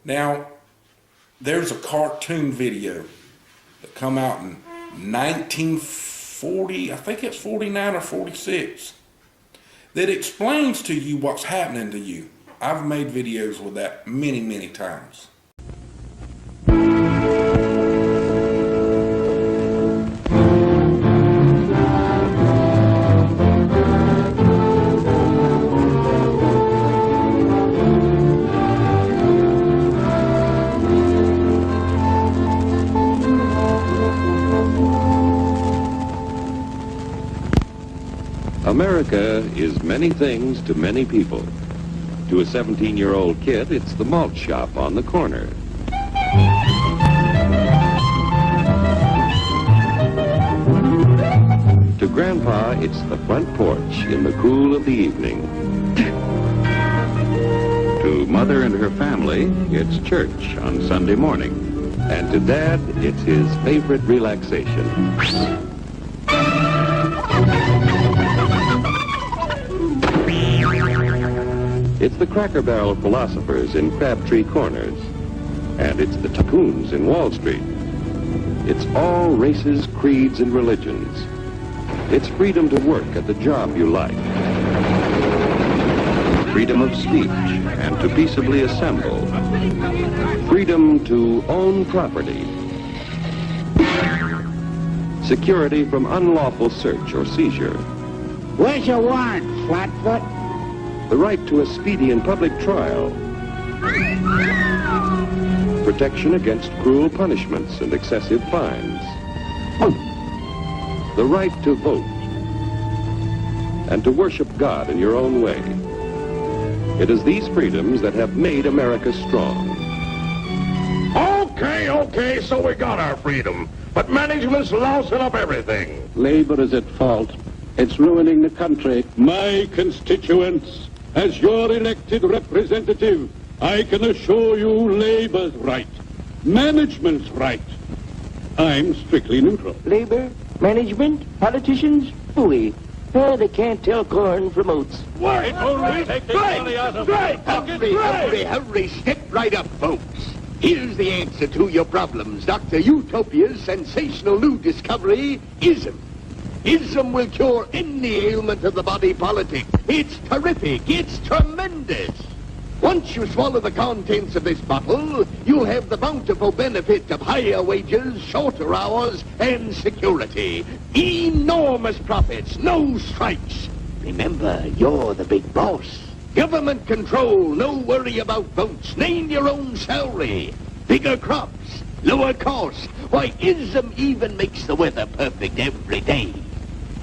Now, there's a cartoon video that come out in 1940, I think it's 49 or 46, that explains to you what's happening to you. I've made videos with that many, many times. America is many things to many people. To a 17-year-old kid, it's the malt shop on the corner. To Grandpa, it's the front porch in the cool of the evening. To Mother and her family, it's church on Sunday morning. And to Dad, it's his favorite relaxation. It's the Cracker Barrel philosophers in Crabtree Corners. And it's the tycoons in Wall Street. It's all races, creeds, and religions. It's freedom to work at the job you like. Freedom of speech and to peaceably assemble. Freedom to own property. Security from unlawful search or seizure. Where's your warrant, Flatfoot? The right to a speedy and public trial. Protection against cruel punishments and excessive fines. The right to vote. And to worship God in your own way. It is these freedoms that have made America strong. Okay, so we got our freedom. But management's lousing up everything. Labor is at fault. It's ruining the country. My constituents, as your elected representative, I can assure you Labor's right. Management's right. I'm strictly neutral. Labor, management, politicians, fooey. They can't tell corn from oats. Work! Take the money out of Hurry, step right up, folks. Here's the answer to your problems. Dr. Utopia's sensational new discovery, ism. Ism will cure any ailment of the body politic. It's terrific. It's tremendous. Once you swallow the contents of this bottle, you'll have the bountiful benefit of higher wages, shorter hours, and security. Enormous profits, no strikes. Remember, you're the big boss. Government control, no worry about votes. Name your own salary. Bigger crops, lower costs. Why, ism even makes the weather perfect every day.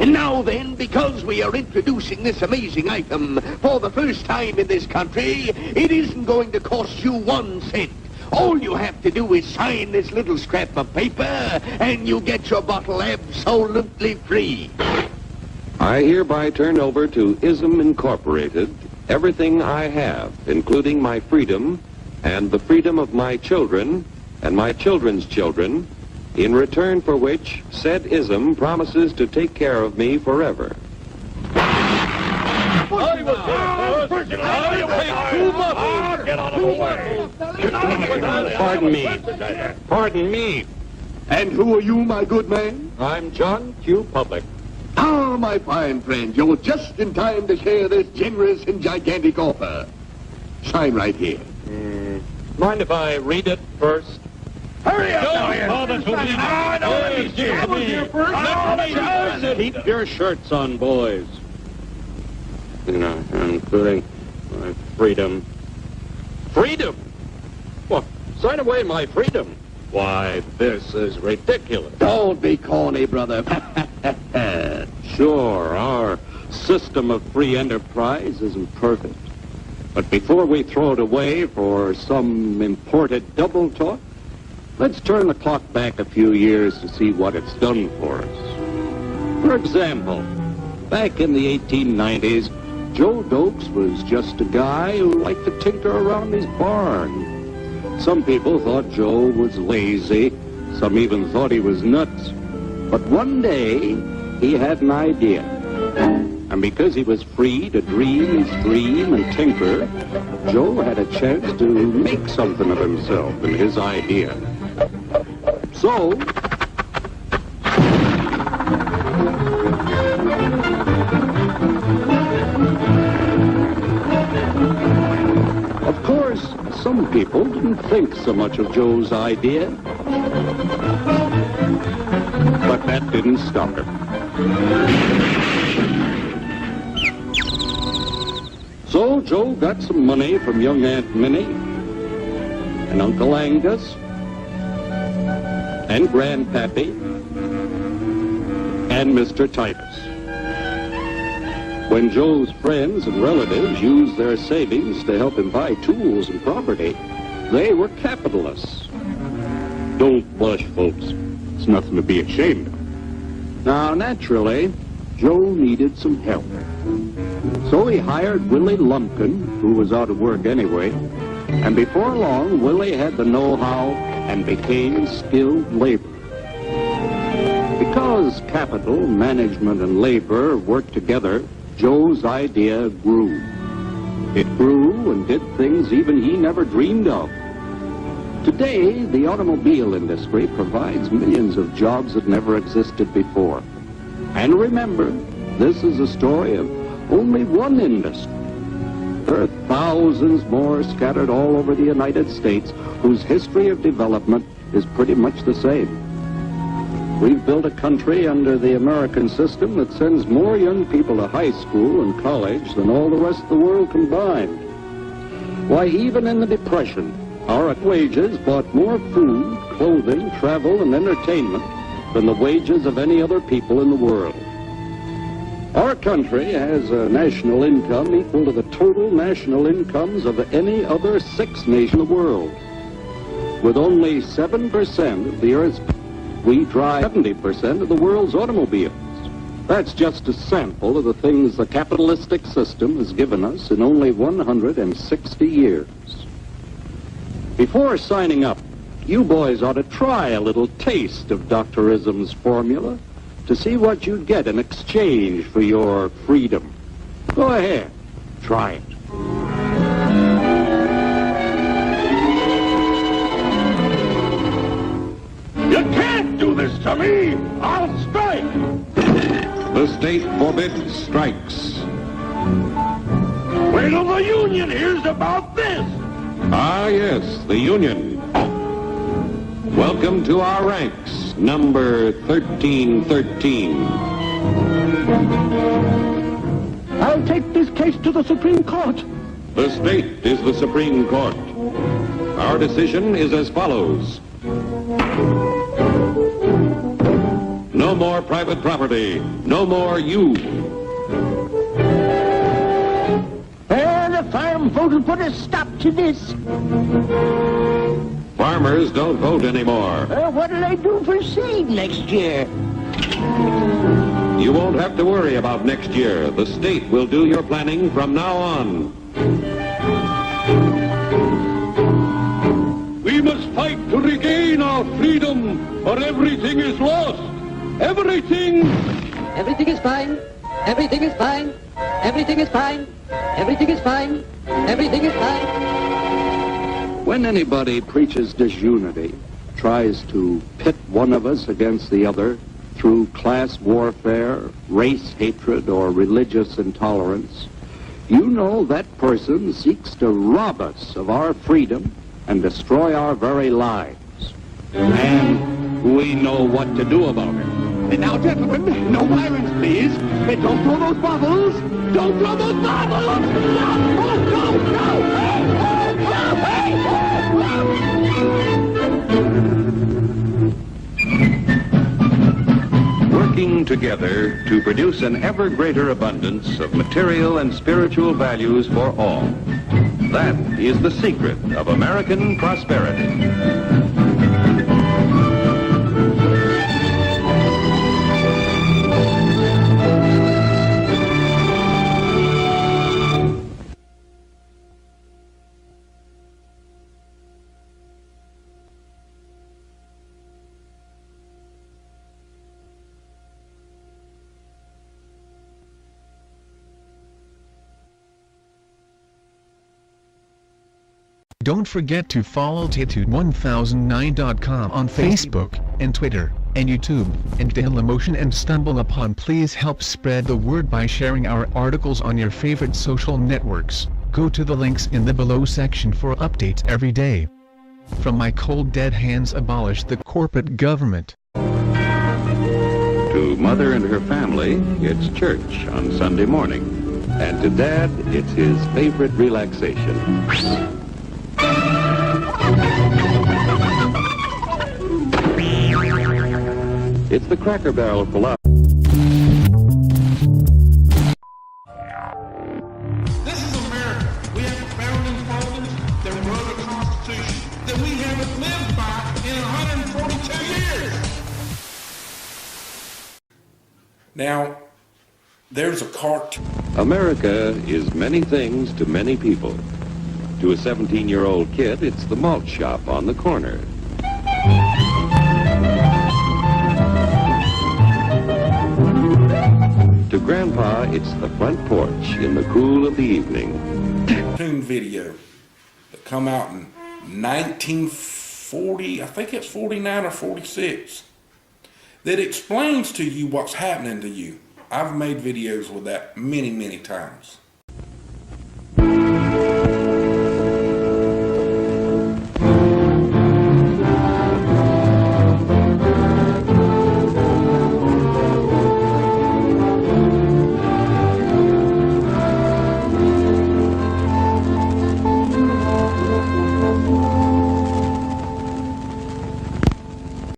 And now then, because we are introducing this amazing item for the first time in this country, it isn't going to cost you 1 cent. All you have to do is sign this little scrap of paper, and you get your bottle absolutely free. I hereby turn over to Ism Incorporated everything I have, including my freedom and the freedom of my children and my children's children, in return for which said ism promises to take care of me forever. Pardon me. And who are you, my good man? I'm John Q. Public. Ah, my fine friend, you're just in time to share this generous and gigantic offer. Sign right here. Mind if I read it first? Hurry up now, Keep your shirts on, boys. Including my freedom. Freedom? What? Sign away my freedom? Why, this is ridiculous. Don't be corny, brother. Sure, our system of free enterprise isn't perfect. But before we throw it away for some imported double talk, let's turn the clock back a few years to see what it's done for us. For example, back in the 1890s, Joe Dokes was just a guy who liked to tinker around his barn. Some people thought Joe was lazy. Some even thought he was nuts. But one day, he had an idea. And because he was free to dream his dream and tinker, Joe had a chance to make something of himself and his idea. So, of course, some people didn't think so much of Joe's idea, but that didn't stop him. So Joe got some money from young Aunt Minnie and Uncle Angus and Grandpappy and Mr. Titus. When Joe's friends and relatives used their savings to help him buy tools and property, they were capitalists. Don't blush, folks. It's nothing to be ashamed of. Now, naturally, Joe needed some help. So he hired Willie Lumpkin, who was out of work anyway, and before long, Willie had the know-how and became skilled labor. Because capital, management, and labor worked together, Joe's idea grew. It grew and did things even he never dreamed of. Today, the automobile industry provides millions of jobs that never existed before. And remember, this is a story of only one industry. There are thousands more scattered all over the United States whose history of development is pretty much the same. We've built a country under the American system that sends more young people to high school and college than all the rest of the world combined. Why, even in the Depression, our wages bought more food, clothing, travel, and entertainment than the wages of any other people in the world. Our country has a national income equal to the total national incomes of any other 6 nations in the world. With only 7% of the Earth's we drive 70% of the world's automobiles. That's just a sample of the things the capitalistic system has given us in only 160 years. Before signing up, you boys ought to try a little taste of Dr. Ism's formula to see what you'd get in exchange for your freedom. Go ahead, try it. You can't do this to me! I'll strike! The state forbids strikes. Wait till the union hears about this! Ah, yes, the Union. Welcome to our ranks, number 1313. I'll take this case to the Supreme Court. The state is the Supreme Court. Our decision is as follows. No more private property. No more you. The farm vote will put a stop to this. Farmers don't vote anymore. What'll they do for seed next year? You won't have to worry about next year. The state will do your planning from now on. We must fight to regain our freedom, or everything is lost. Everything! Everything is fine. Everything is fine. Everything is fine. Everything is fine. Everything is fine. When anybody preaches disunity, tries to pit one of us against the other through class warfare, race hatred, or religious intolerance, you know that person seeks to rob us of our freedom and destroy our very lives. And we know what to do about it. Now, gentlemen, no violence, please. Don't throw those bottles. Don't throw those bottles. No, no, no. Working together to produce an ever greater abundance of material and spiritual values for all. That is the secret of American prosperity. Don't forget to follow Tattoo1009.com on Facebook and Twitter and YouTube and Dailymotion and StumbleUpon. Please help spread the word by sharing our articles on your favorite social networks. Go to the links in the below section for updates every day. From my cold dead hands, abolish the corporate government. To Mother and her family, it's church on Sunday morning. And to Dad, it's his favorite relaxation. It's the Cracker Barrel philosophy. This is America. We have a founding fathers that wrote a constitution that we haven't lived by in 142 years. Now, there's a cartoon. America is many things to many people. To a 17-year-old kid, it's the malt shop on the corner. To Grandpa, it's the front porch in the cool of the evening. Cartoon video that come out in 1940, I think it's 49 or 46, that explains to you what's happening to you. I've made videos with that many, many times.